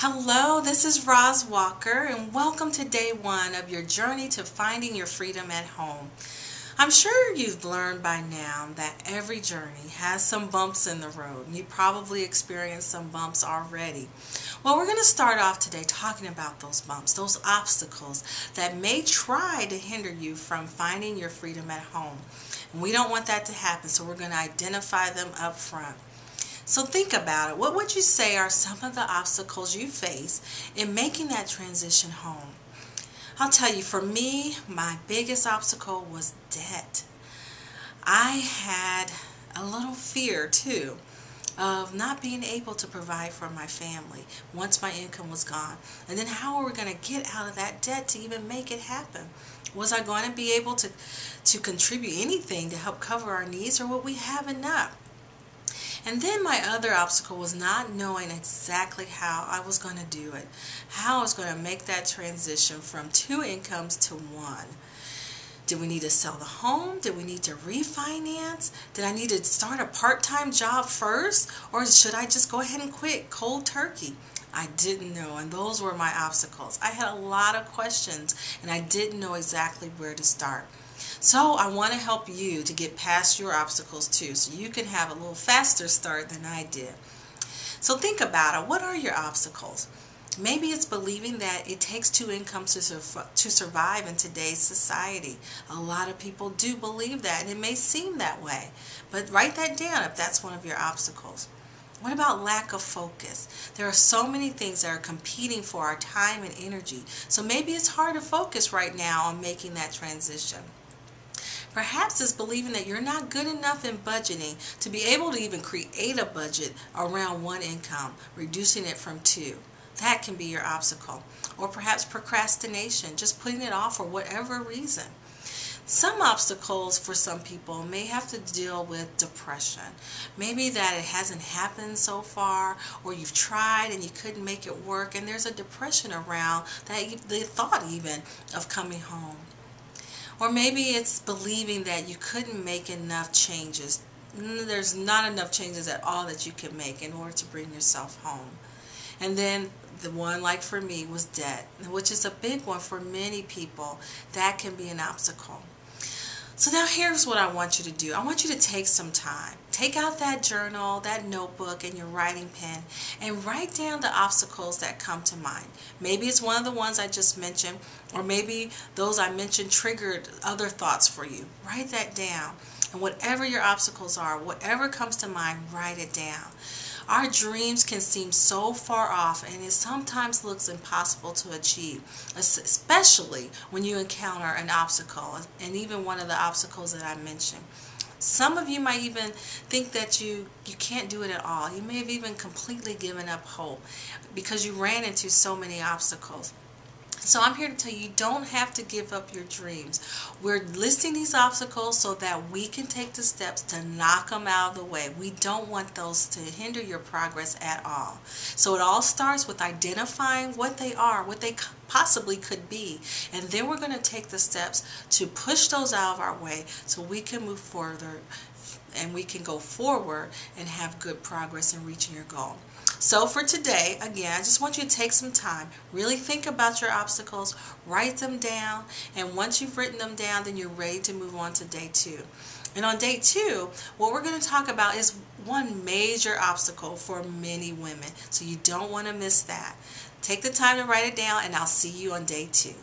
Hello, this is Roz Walker, and welcome to day one of your journey to finding your freedom at home. I'm sure you've learned by now that every journey has some bumps in the road, and you probably experienced some bumps already. Well, we're going to start off today talking about those bumps, those obstacles that may try to hinder you from finding your freedom at home. And we don't want that to happen, so we're going to identify them up front. So think about it. What would you say are some of the obstacles you face in making that transition home? I'll tell you, for me, my biggest obstacle was debt. I had a little fear too of not being able to provide for my family once my income was gone. And then how are we going to get out of that debt to even make it happen? Was I going to be able to contribute anything to help cover our needs, or would we have enough? And then my other obstacle was not knowing exactly how I was going to do it, how I was going to make that transition from two incomes to one. Did we need to sell the home? Did we need to refinance? Did I need to start a part-time job first? Or should I just go ahead and quit cold turkey? I didn't know, and those were my obstacles. I had a lot of questions, and I didn't know exactly where to start. So I want to help you to get past your obstacles too, so you can have a little faster start than I did. So think about it. What are your obstacles? Maybe it's believing that it takes two incomes to survive in today's society. A lot of people do believe that, and it may seem that way. But write that down if that's one of your obstacles. What about lack of focus? There are so many things that are competing for our time and energy. So maybe it's hard to focus right now on making that transition. Perhaps it's believing that you're not good enough in budgeting to be able to even create a budget around one income, reducing it from two. That can be your obstacle. Or perhaps procrastination, just putting it off for whatever reason. Some obstacles for some people may have to deal with depression. Maybe that it hasn't happened so far, or you've tried and you couldn't make it work, and there's a depression around the thought even of coming home. Or maybe it's believing that you couldn't make enough changes. There's not enough changes at all that you can make in order to bring yourself home. And then the one, like for me, was debt, which is a big one for many people. That can be an obstacle. So now here's what I want you to do. I want you to take some time. Take out that journal, that notebook, and your writing pen, and write down the obstacles that come to mind. Maybe it's one of the ones I just mentioned, or maybe those I mentioned triggered other thoughts for you. Write that down. And whatever your obstacles are, whatever comes to mind, write it down. Our dreams can seem so far off, and it sometimes looks impossible to achieve, especially when you encounter an obstacle, and even one of the obstacles that I mentioned. Some of you might even think that you can't do it at all. You may have even completely given up hope because you ran into so many obstacles. So I'm here to tell you, you don't have to give up your dreams. We're listing these obstacles so that we can take the steps to knock them out of the way. We don't want those to hinder your progress at all. So it all starts with identifying what they are, what they possibly could be. And then we're going to take the steps to push those out of our way so we can move further and we can go forward and have good progress in reaching your goal. So for today, again, I just want you to take some time, really think about your obstacles, write them down, and once you've written them down, then you're ready to move on to day two. And on day two, what we're going to talk about is one major obstacle for many women, so you don't want to miss that. Take the time to write it down, and I'll see you on day two.